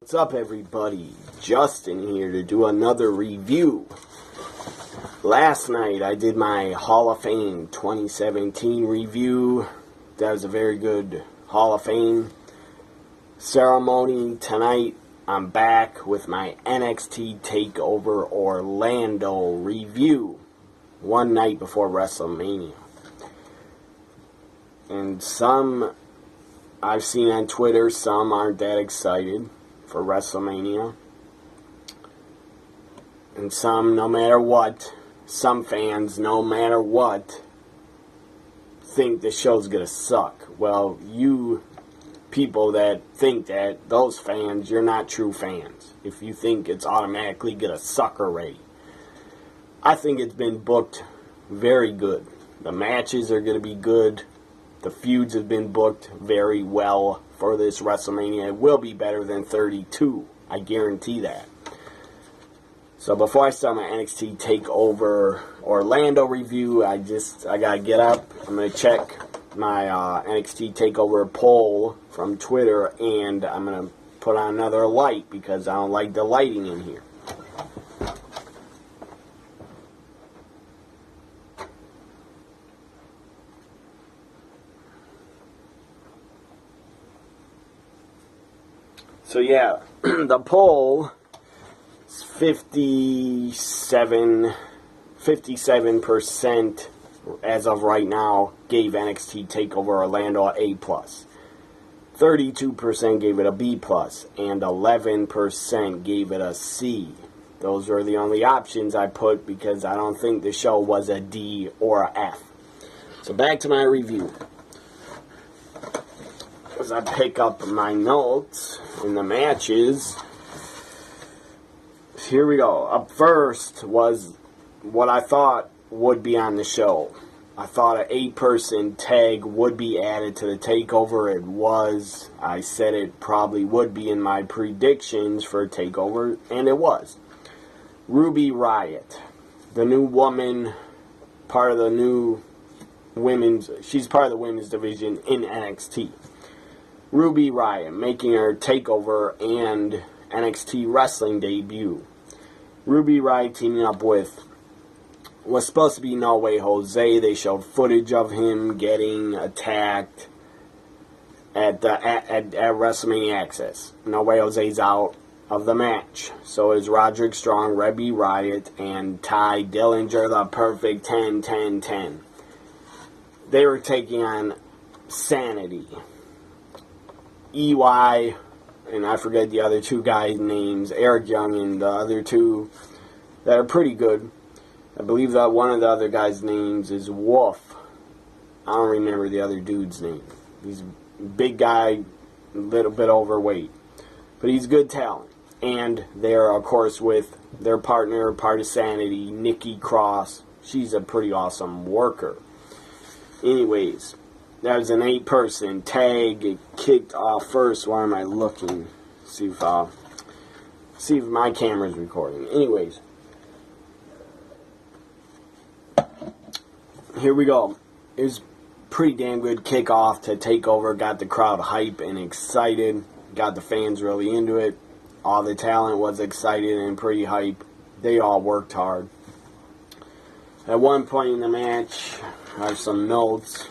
What's up, everybody? Justin here to do another review. Last night I did my Hall of Fame 2017 review. That was a very good Hall of Fame ceremony. Tonight I'm back with my NXT TakeOver Orlando review. One night before WrestleMania. And some I've seen on Twitter, some aren't that excited for WrestleMania. And some, no matter what, some fans, no matter what, think the show's gonna suck. Well, you people that think that, those fans, you're not true fans. If you think it's automatically gonna suck already. I think it's been booked very good. The matches are gonna be good. The feuds have been booked very well for this WrestleMania. It will be better than 32. I guarantee that. So before I start my NXT TakeOver Orlando review, I gotta get up. I'm gonna check my NXT TakeOver poll from Twitter, and I'm gonna put on another light because I don't like the lighting in here. So yeah, the poll is 57% as of right now gave NXT TakeOver Orlando a A+. 32% gave it a B+, and 11% gave it a C. Those were the only options I put because I don't think the show was a D or a F. So back to my review. As I pick up my notes in the matches, here we go. Up first was what I thought would be on the show. I thought an 8-person tag would be added to the TakeOver. It was. I said it probably would be in my predictions for TakeOver, and it was. Ruby Riott, the new woman, part of the new women's, she's part of the women's division in NXT. Ruby Riott making her TakeOver and NXT wrestling debut. Ruby Riott teaming up with was supposed to be No Way Jose. They showed footage of him getting attacked at WrestleMania Access. No Way Jose's out of the match. So is Roderick Strong, Ruby Riott, and Ty Dillinger, the perfect 10-10-10. They were taking on Sanity. EY, and I forget the other two guys' names, Eric Young and the other two that are pretty good. I believe that one of the other guys' names is Wolf. I don't remember the other dude's name. He's a big guy, a little bit overweight. But he's good talent. And they're, of course, with their partner, part of Sanity, Nikki Cross. She's a pretty awesome worker. Anyways, that was an 8-person tag. It kicked off first. Why am I looking? See if my camera's recording. Anyways, here we go. It was pretty damn good kickoff to TakeOver. Got the crowd hype and excited. Got the fans really into it. All the talent was excited and pretty hype. They all worked hard. At one point in the match, I have some notes.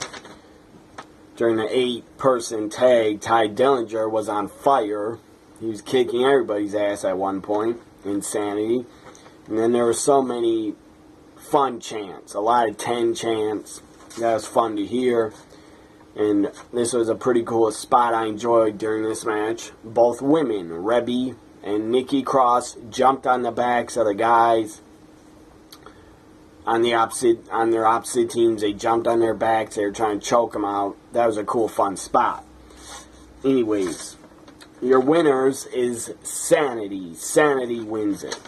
During the 8-person tag, Ty Dillinger was on fire. He was kicking everybody's ass at one point. Insanity. And then there were so many fun chants. A lot of 10 chants. That was fun to hear. And this was a pretty cool spot I enjoyed during this match. Both women, Rebby and Nikki Cross, jumped on the backs of the guys. On their opposite teams, they jumped on their backs. They were trying to choke them out. That was a cool, fun spot. Anyways, your winners is Sanity. Sanity wins it.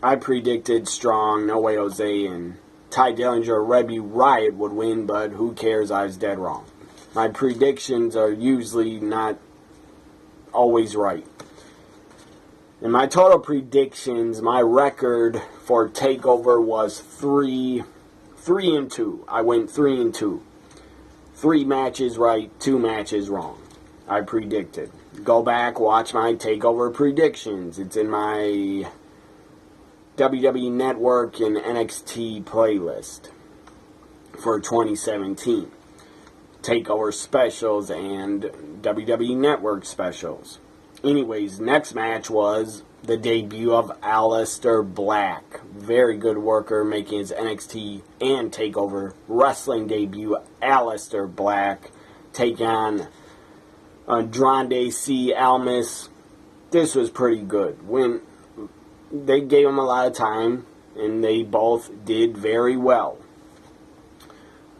I predicted Strong, No Way Jose, and Ty Dillinger or Ruby Riott would win, but who cares? I was dead wrong. My predictions are usually not always right. In my total predictions, my record for TakeOver was 3-2. I went 3-2. 3 matches right, 2 matches wrong. I predicted. Go back, watch my TakeOver predictions. It's in my WWE Network and NXT playlist for 2017. TakeOver specials and WWE Network specials. Anyways, next match was the debut of Aleister Black. Very good worker, making his NXT and TakeOver wrestling debut. Aleister Black taking on Andrade C. Almas. This was pretty good. When they gave him a lot of time, and they both did very well.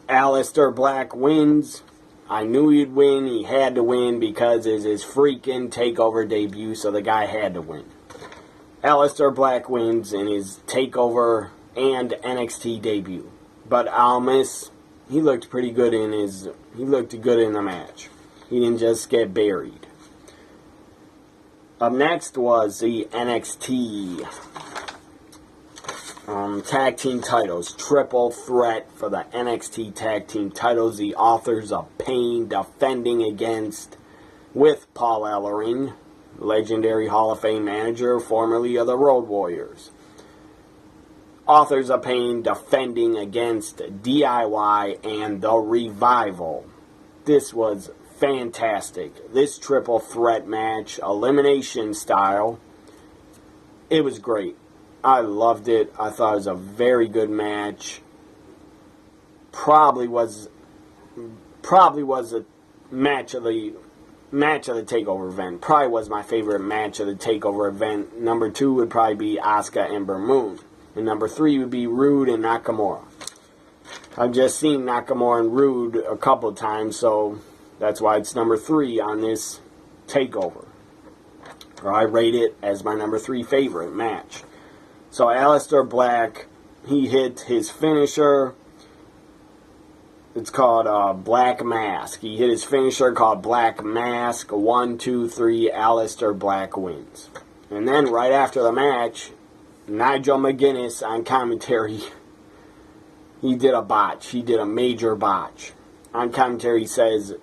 Aleister Black wins. I knew he'd win. He had to win because it's his freaking TakeOver debut, so the guy had to win. Aleister Black wins in his TakeOver and NXT debut. But Almas, he looked pretty good in the match. He didn't just get buried. Up next was the NXT tag team titles. Triple threat for the NXT tag team titles. The Authors of Pain defending against with Paul Ellering, legendary Hall of Fame manager, formerly of the Road Warriors. Authors of Pain defending against DIY and The Revival. This was fantastic. This triple threat match, elimination style, it was great. I loved it. I thought it was a very good match. Probably was a match of the TakeOver event. Probably was my favorite match of the TakeOver event. Number 2 would probably be Asuka and Moon. And number 3 would be Rude and Nakamura. I've just seen Nakamura and Rude a couple times, so that's why it's number 3 on this TakeOver. Or I rate it as my number 3 favorite match. So Aleister Black, he hit his finisher. It's called Black Mask. He hit his finisher called Black Mask. 1, 2, 3, Aleister Black wins. And then right after the match, Nigel McGuinness on commentary, he did a botch. He did a major botch. On commentary he says,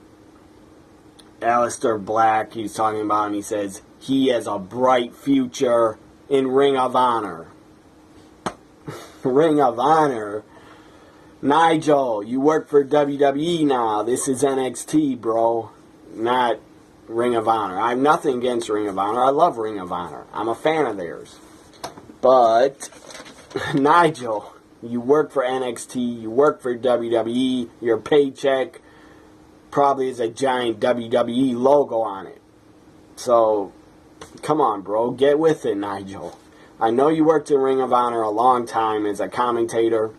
Aleister Black, he's talking about, and he says, he has a bright future in Ring of Honor. Ring of Honor? Nigel, you work for WWE now. This is NXT, bro. Not Ring of Honor. I have nothing against Ring of Honor. I love Ring of Honor. I'm a fan of theirs. But, Nigel, you work for NXT. You work for WWE. Your paycheck probably has a giant WWE logo on it. So, come on, bro. Get with it, Nigel. I know you worked in Ring of Honor a long time as a commentator.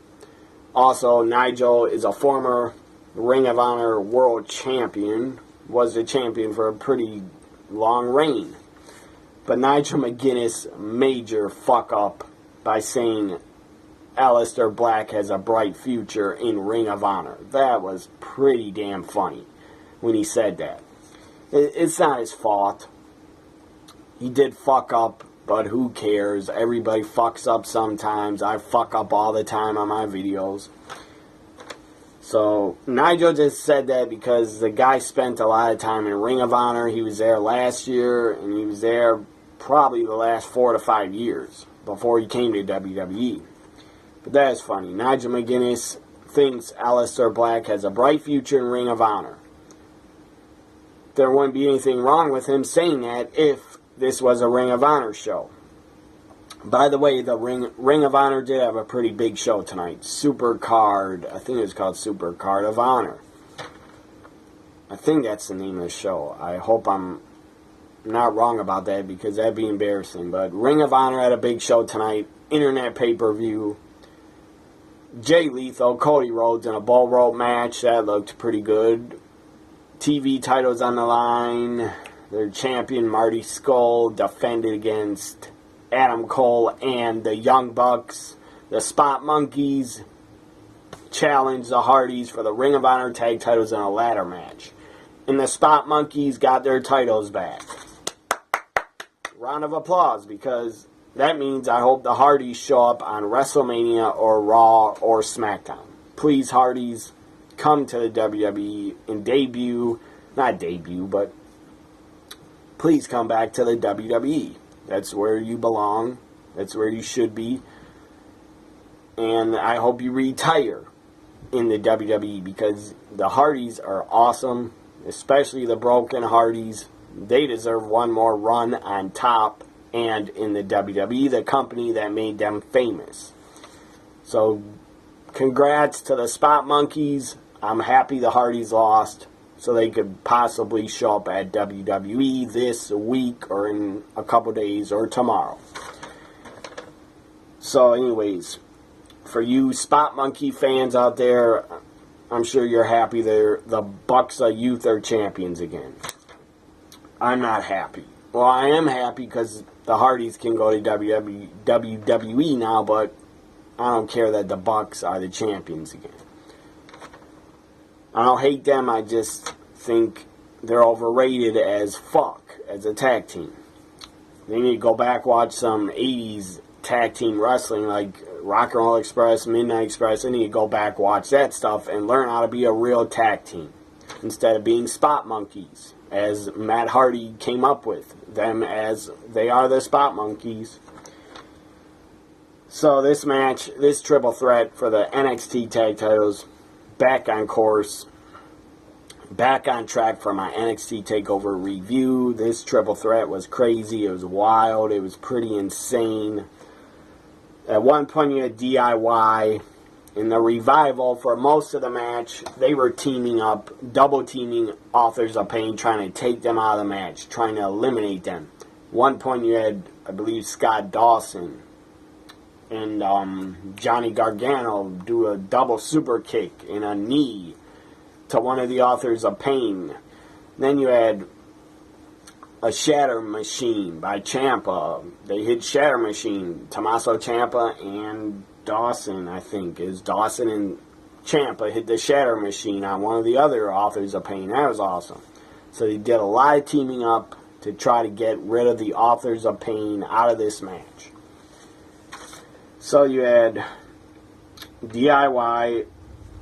Also, Nigel is a former Ring of Honor World Champion. Was the champion for a pretty long reign. But Nigel McGuinness major fuck up by saying Aleister Black has a bright future in Ring of Honor. That was pretty damn funny when he said that. It's not his fault. He did fuck up, but who cares? Everybody fucks up sometimes. I fuck up all the time on my videos. So, Nigel just said that because the guy spent a lot of time in Ring of Honor. He was there last year, and he was there probably the last 4 to 5 years before he came to WWE. But that is funny. Nigel McGuinness thinks Aleister Black has a bright future in Ring of Honor. There wouldn't be anything wrong with him saying that if this was a Ring of Honor show. By the way, the Ring of Honor did have a pretty big show tonight. Super Card, I think it was called Super Card of Honor. I think that's the name of the show. I hope I'm not wrong about that because that'd be embarrassing. But Ring of Honor had a big show tonight. Internet pay-per-view. Jay Lethal, Cody Rhodes in a bull rope match. That looked pretty good. TV titles on the line. Their champion, Marty Scurll, defended against Adam Cole and the Young Bucks. The Spot Monkeys challenged the Hardys for the Ring of Honor tag titles in a ladder match. And the Spot Monkeys got their titles back. Round of applause, because that means I hope the Hardys show up on WrestleMania or Raw or SmackDown. Please, Hardys, come to the WWE and debut, not debut, but please come back to the WWE. That's where you belong. That's where you should be. And I hope you retire in the WWE, because the Hardys are awesome, especially the Broken Hardys. They deserve one more run on top and in the WWE, the company that made them famous. So, congrats to the Spot Monkeys. I'm happy the Hardys lost, so they could possibly show up at WWE this week or in a couple days or tomorrow. So anyways, for you Spot Monkey fans out there, I'm sure you're happy the Bucks of Youth are champions again. I'm not happy. Well, I am happy because the Hardys can go to WWE now, but I don't care that the Bucks are the champions again. I don't hate them, I just think they're overrated as fuck as a tag team. They need to go back, watch some 80s tag team wrestling like Rock and Roll Express, Midnight Express. They need to go back, watch that stuff, and learn how to be a real tag team instead of being Spot Monkeys, as Matt Hardy came up with them, as they are the Spot Monkeys. So this match, this triple threat for the NXT tag titles, back on course, back on track for my NXT TakeOver review. This triple threat was crazy, it was wild, it was pretty insane. At one point you had DIY. In the Revival, for most of the match, they were teaming up, double teaming Authors of Pain, trying to take them out of the match, trying to eliminate them. One point you had, I believe, Scott Dawson and Johnny Gargano do a double super kick and a knee to one of the Authors of Pain. Then you had a Shatter Machine by Ciampa. They hit Shatter Machine. Tommaso Ciampa and Dawson, I think, is Dawson and Ciampa hit the Shatter Machine on one of the other Authors of Pain. That was awesome. So they did a lot of teaming up to try to get rid of the Authors of Pain out of this match. So you had DIY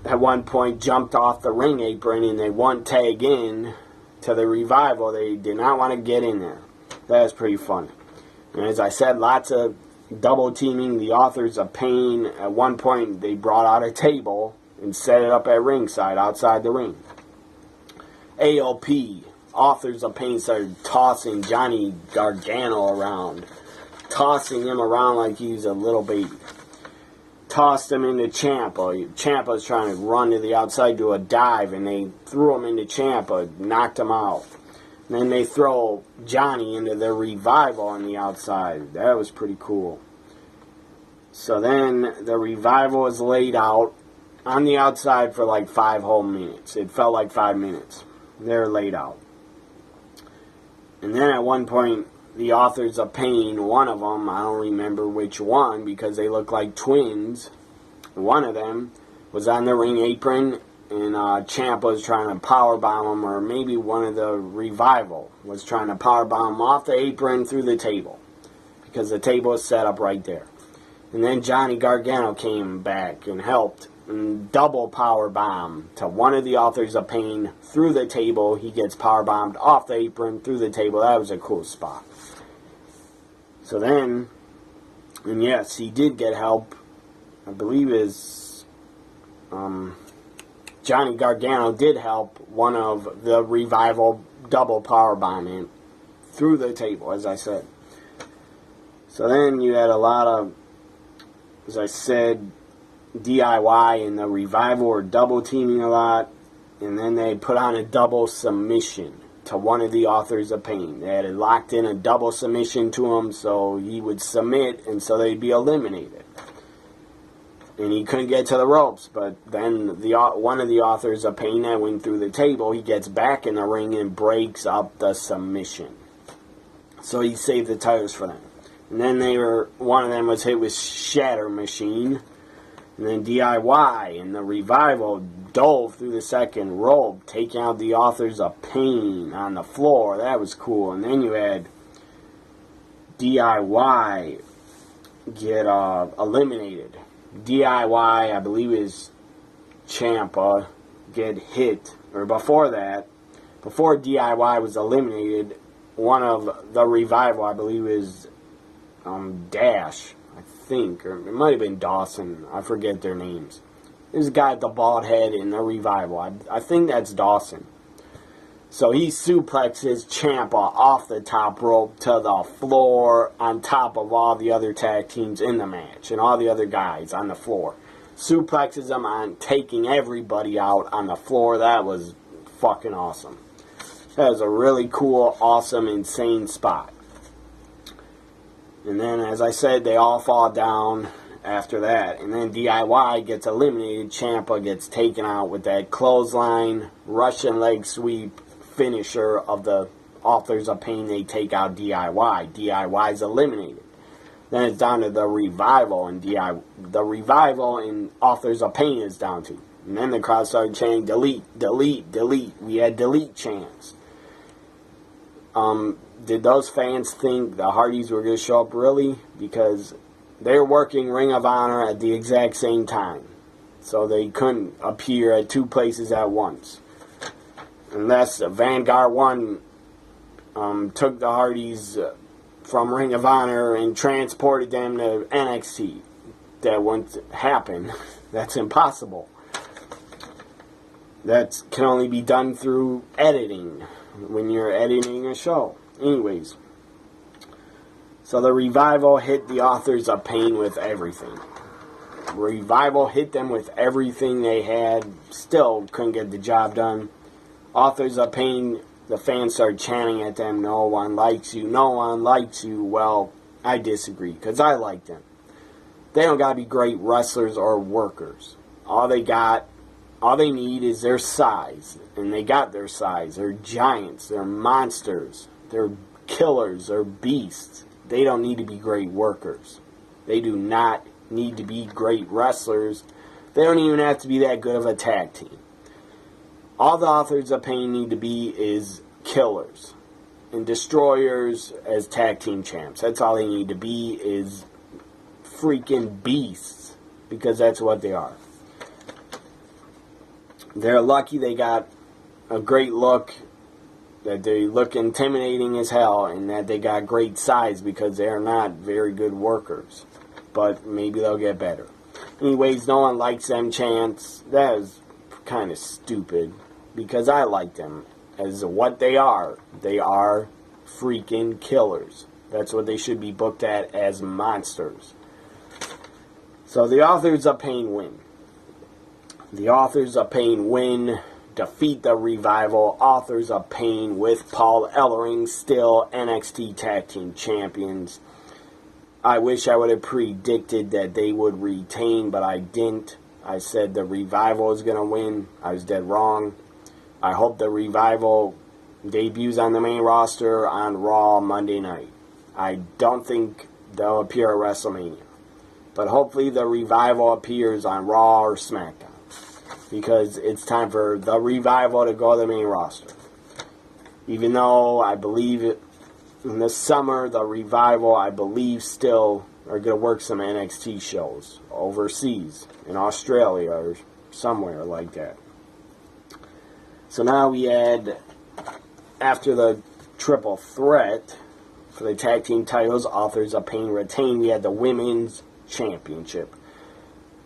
at one point jumped off the ring apron and they won tag in to the Revival. They did not want to get in there. That was pretty funny. And as I said, lots of double teaming the Authors of Pain. At one point they brought out a table and set it up at ringside outside the ring. AOP, Authors of Pain, started tossing Johnny Gargano around, tossing him around like he's a little baby. Tossed him into Ciampa. Ciampa's trying to run to the outside, do a dive, and they threw him into Ciampa, knocked him out. And then they throw Johnny into the Revival on the outside. That was pretty cool. So then the Revival was laid out on the outside for like 5 whole minutes. It felt like 5 minutes. They're laid out. And then at one point, the Authors of Pain, one of them, I don't remember which one because they look like twins, one of them was on the ring apron and Ciampa was trying to powerbomb him, or maybe one of the Revival was trying to powerbomb him off the apron through the table because the table was set up right there. And then Johnny Gargano came back and helped and double powerbomb to one of the Authors of Pain through the table. He gets powerbombed off the apron through the table. That was a cool spot. So then, and yes, he did get help. I believe Johnny Gargano did help one of the Revival double powerbombing through the table, as I said. So then you had a lot of, as I said, DIY and the Revival were double teaming a lot, and then they put on a double submission to one of the Authors of Pain. They had locked in a double submission to him so he would submit and so they'd be eliminated. And he couldn't get to the ropes, but then one of the Authors of Pain that went through the table, he gets back in the ring and breaks up the submission. So he saved the titles for them. And then one of them was hit with Shatter Machine. And then DIY and the Revival dove through the second rope, taking out the Authors of Pain on the floor. That was cool. And then you had DIY get eliminated. DIY, I believe, is Ciampa get hit. Or before that, before DIY was eliminated, one of the Revival, I believe, is Dash, I think, or it might have been Dawson. I forget their names. There's a guy with the bald head in the Revival. I think that's Dawson. So he suplexes Ciampa off the top rope to the floor on top of all the other tag teams in the match and all the other guys on the floor. Suplexes them on taking everybody out on the floor. That was fucking awesome. That was a really cool, awesome, insane spot. And then, as I said, they all fall down after that. And then DIY gets eliminated. Ciampa gets taken out with that clothesline, Russian leg sweep finisher of the Authors of Pain. They take out DIY. DIY's eliminated. Then it's down to the Revival, and the Revival and Authors of Pain is down to. And then the crowd started chanting, delete, delete, delete. We had delete chants. Did those fans think the Hardys were going to show up really? Because they're working Ring of Honor at the exact same time. So they couldn't appear at two places at once. Unless Vanguard 1 took the Hardys from Ring of Honor and transported them to NXT. That wouldn't happen. That's impossible. That can only be done through editing when you're editing a show. Anyways, so the Revival hit the Authors of Pain with everything. Revival hit them with everything they had. Still couldn't get the job done. Authors of Pain, the fans started chanting at them, no one likes you, no one likes you. Well, I disagree, because I like them. They don't got to be great wrestlers or workers. All they need is their size. And they got their size. They're giants. They're monsters. They're killers. They're beasts. They don't need to be great workers. They do not need to be great wrestlers. They don't even have to be that good of a tag team. All the Authors of Pain need to be is killers and destroyers as tag team champs. That's all they need to be, is freaking beasts, because that's what they are. They're lucky they got a great look, that they look intimidating as hell, and that they got great size, because they're not very good workers. But maybe they'll get better. Anyways, no one likes them chants. That is kind of stupid, because I like them as what they are. They are freaking killers. That's what they should be booked at, as monsters. So the Authors of Pain win. The Authors of Pain win, defeat the Revival. Authors of Pain with Paul Ellering still NXT Tag Team Champions. I wish I would have predicted that they would retain, but I didn't. I said the Revival is going to win. I was dead wrong. I hope the Revival debuts on the main roster on Raw Monday night. I don't think they'll appear at WrestleMania. But hopefully the Revival appears on Raw or SmackDown, because it's time for the Revival to go to the main roster. Even though I believe in the summer, the Revival, I believe, still are going to work some NXT shows overseas, in Australia or somewhere like that. So now we had, after the triple threat for the tag team titles, Authors of Pain retain, we had the Women's Championship.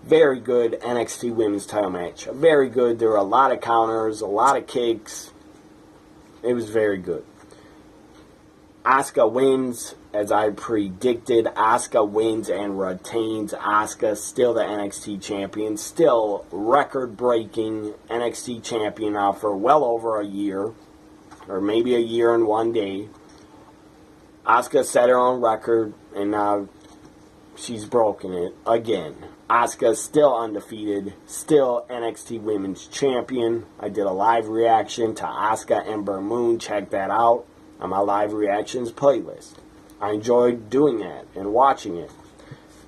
Very good NXT Women's title match. Very good. There were a lot of counters, a lot of kicks. It was very good. Asuka wins, as I predicted. Asuka wins and retains. Asuka, still the NXT champion. Still record-breaking NXT champion now for well over a year. Or maybe a year and 1 day. Asuka set her own record, and now she's broken it again. Asuka still undefeated, still NXT Women's Champion. I did a live reaction to Asuka Ember Moon. Check that out on my live reactions playlist. I enjoyed doing that and watching it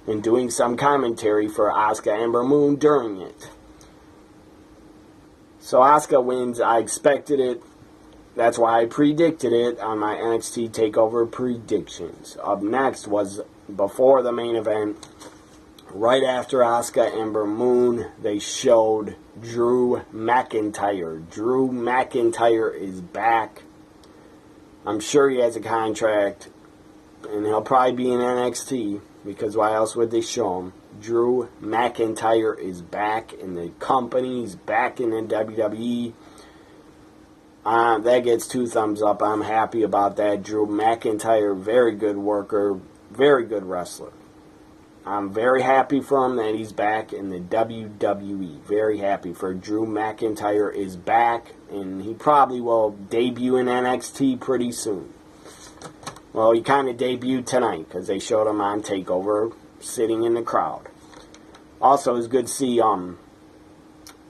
and doing some commentary for Asuka Ember Moon during it. So Asuka wins. I expected it. That's why I predicted it on my NXT TakeOver predictions. Up next was, before the main event, right after Asuka Ember Moon, they showed Drew McIntyre. Drew McIntyre is back. I'm sure he has a contract, and he'll probably be in NXT, because why else would they show him? Drew McIntyre is back in the company. He's back in the WWE. That gets 2 thumbs up. I'm happy about that. Drew McIntyre, very good worker, very good wrestler. I'm very happy for him that he's back in the WWE. Very happy for Drew McIntyre is back, and he probably will debut in NXT pretty soon. Well, he kind of debuted tonight because they showed him on TakeOver sitting in the crowd. Also, it's good to see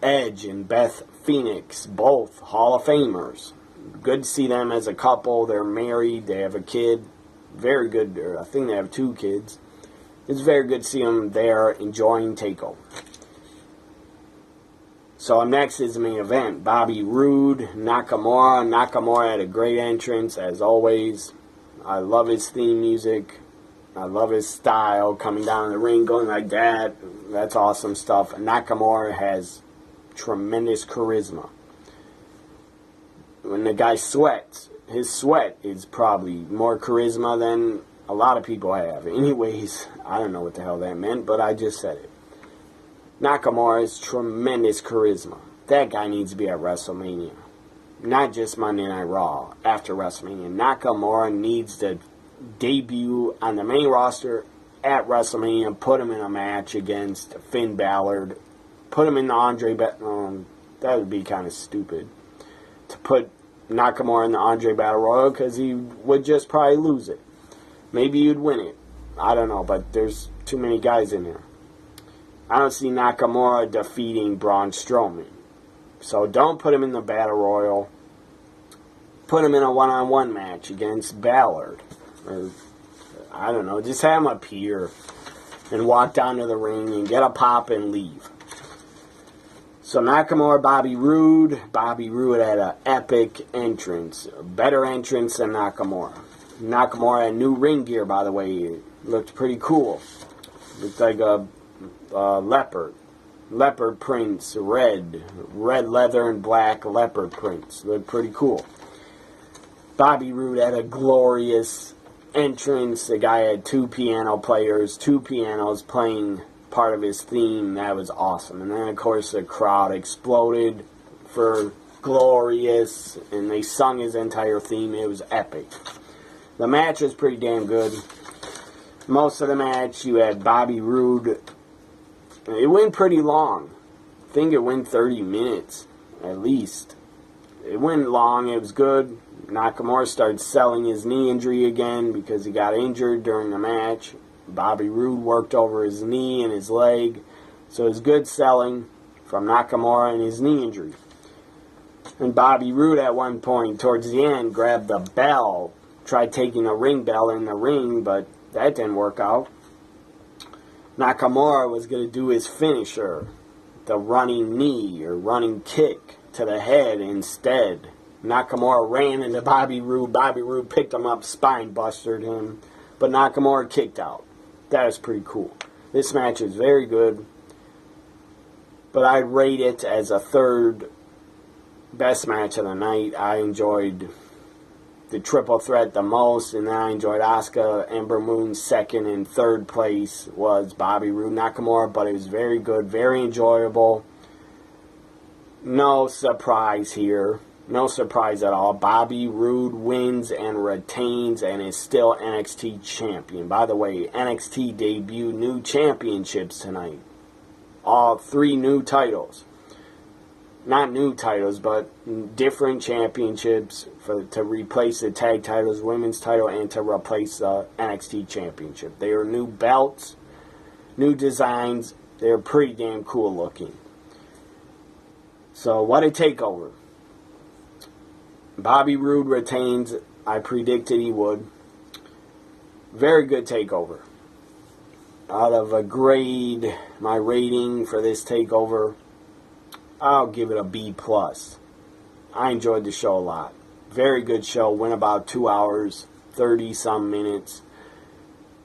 Edge and Beth Phoenix, both Hall of Famers. Good to see them as a couple. They're married. They have a kid. Very good. I think they have 2 kids. It's very good to see them there enjoying TakeOver. So next is the main event. Bobby Roode, Nakamura. Nakamura had a great entrance, as always. I love his theme music. I love his style, coming down the ring, going like that. That's awesome stuff. Nakamura has tremendous charisma. When the guy sweats, his sweat is probably more charisma than a lot of people have. Anyways, I don't know what the hell that meant, but I just said it. Nakamura has tremendous charisma. That guy needs to be at WrestleMania. Not just Monday Night Raw, after WrestleMania. Nakamura needs to debut on the main roster at WrestleMania, put him in a match against Finn Balor, put him in the Andre Battle. That would be kind of stupid to put Nakamura in the Andre Battle Royal, because he would just probably lose it. Maybe you'd win it. I don't know, but there's too many guys in there. I don't see Nakamura defeating Braun Strowman. So don't put him in the Battle Royal. Put him in a one-on-one match against Ballard. Or, I don't know, just have him appear and walk down to the ring and get a pop and leave. So Nakamura, Bobby Roode. Bobby Roode had an epic entrance. A better entrance than Nakamura. Nakamura had new ring gear, by the way. It looked pretty cool. Looked like a leopard. Leopard prints, red leather and black leopard prints. Looked pretty cool. Bobby Roode had a glorious entrance. The guy had 2 piano players, 2 pianos playing part of his theme. That was awesome. And then, of course, the crowd exploded for glorious, and they sung his entire theme. It was epic. The match was pretty damn good. Most of the match, you had Bobby Roode. It went pretty long. I think it went 30 minutes, at least. It went long. It was good. Nakamura started selling his knee injury again because he got injured during the match. Bobby Roode worked over his knee and his leg. So it was good selling from Nakamura and his knee injury. And Bobby Roode at one point, towards the end, grabbed the bell. Tried taking a ring bell in the ring, but that didn't work out. Nakamura was going to do his finisher, the running knee or running kick to the head instead. Nakamura ran into Bobby Roode. Bobby Roode picked him up, spine busted him, but Nakamura kicked out. That was pretty cool. This match is very good, but I'd rate it as a 3rd best match of the night. I enjoyed the triple threat the most, and then I enjoyed Asuka, Ember Moon 2nd, and 3rd place was Bobby Roode, Nakamura, but it was very good, very enjoyable. No surprise here. No surprise at all. Bobby Roode wins and retains and is still NXT champion. By the way, NXT debuted new championships tonight. All 3 new titles. Not new titles, but different championships to replace the tag titles, women's title, and to replace the NXT championship. They are new belts, new designs. They're pretty damn cool looking. So what a takeover. Bobby Roode retains. I predicted he would. Very good takeover. Out of a grade, my rating for this takeover, I'll give it a B+. I enjoyed the show a lot. Very good show. Went about 2 hours, 30-some minutes.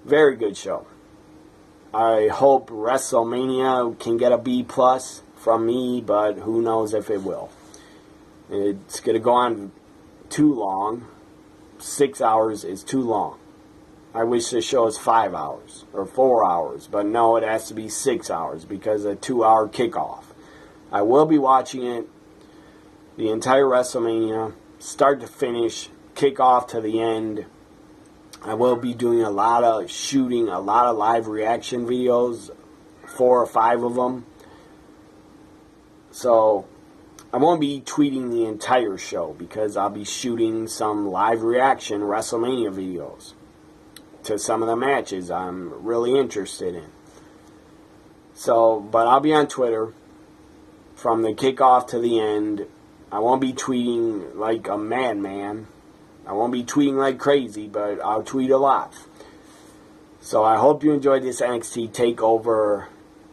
Very good show. I hope WrestleMania can get a B+ from me, but who knows if it will. It's going to go on too long. 6 hours is too long. I wish the show was 5 hours or 4 hours, but no, it has to be 6 hours because of a 2-hour kickoff. I will be watching it, the entire WrestleMania, start to finish, kickoff to the end. I will be doing a lot of shooting, a lot of live reaction videos, 4 or 5 of them. So I won't be tweeting the entire show because I'll be shooting some live reaction WrestleMania videos to some of the matches I'm really interested in. So, but I'll be on Twitter from the kickoff to the end. I won't be tweeting like a madman. I won't be tweeting like crazy, but I'll tweet a lot. So I hope you enjoyed this NXT TakeOver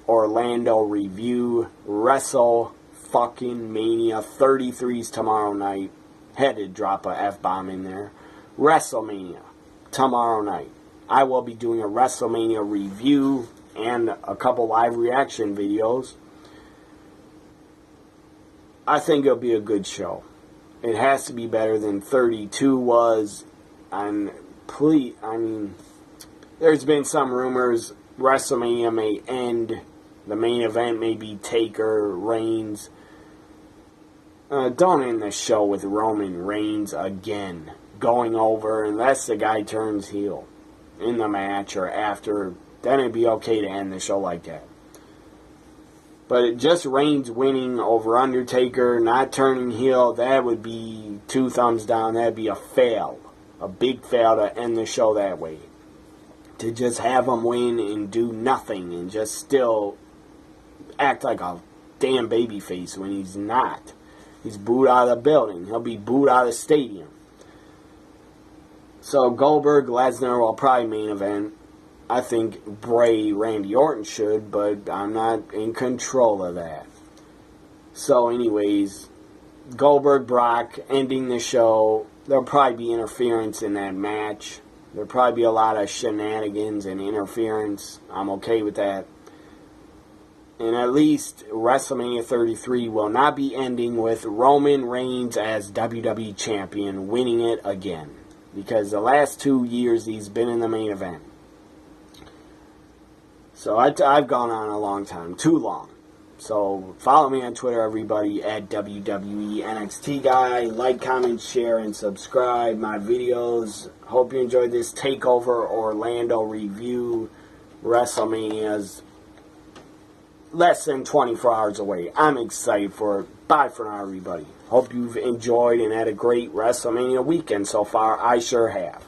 Orlando review. Wrestle fucking Mania 33's tomorrow night. Had to drop a F-bomb in there. WrestleMania tomorrow night. I will be doing a WrestleMania review and a couple live reaction videos. I think it'll be a good show. It has to be better than 32 was. And please, I mean, there's been some rumors WrestleMania may end. The main event may be Taker, Reigns. Don't end the show with Roman Reigns again. Going over, unless the guy turns heel in the match or after, then it'd be okay to end the show like that. But just Reigns winning over Undertaker, not turning heel, that would be 2 thumbs down. That'd be a fail. A big fail to end the show that way. To just have him win and do nothing and just still act like a damn babyface when he's not. He's booed out of the building. He'll be booed out of the stadium. So Goldberg, Lesnar will probably main event. I think Bray, Randy Orton should, but I'm not in control of that. So anyways, Goldberg, Brock ending the show. There'll probably be interference in that match. There'll probably be a lot of shenanigans and interference. I'm okay with that. And at least WrestleMania 33 will not be ending with Roman Reigns as WWE Champion winning it again. Because the last 2 years he's been in the main event. So I've gone on a long time. Too long. So follow me on Twitter, everybody, at WWE NXT Guy. Like, comment, share, and subscribe my videos. Hope you enjoyed this TakeOver Orlando review. WrestleMania's less than 24 hours away. I'm excited for it. Bye for now, everybody. Hope you've enjoyed and had a great WrestleMania weekend so far. I sure have.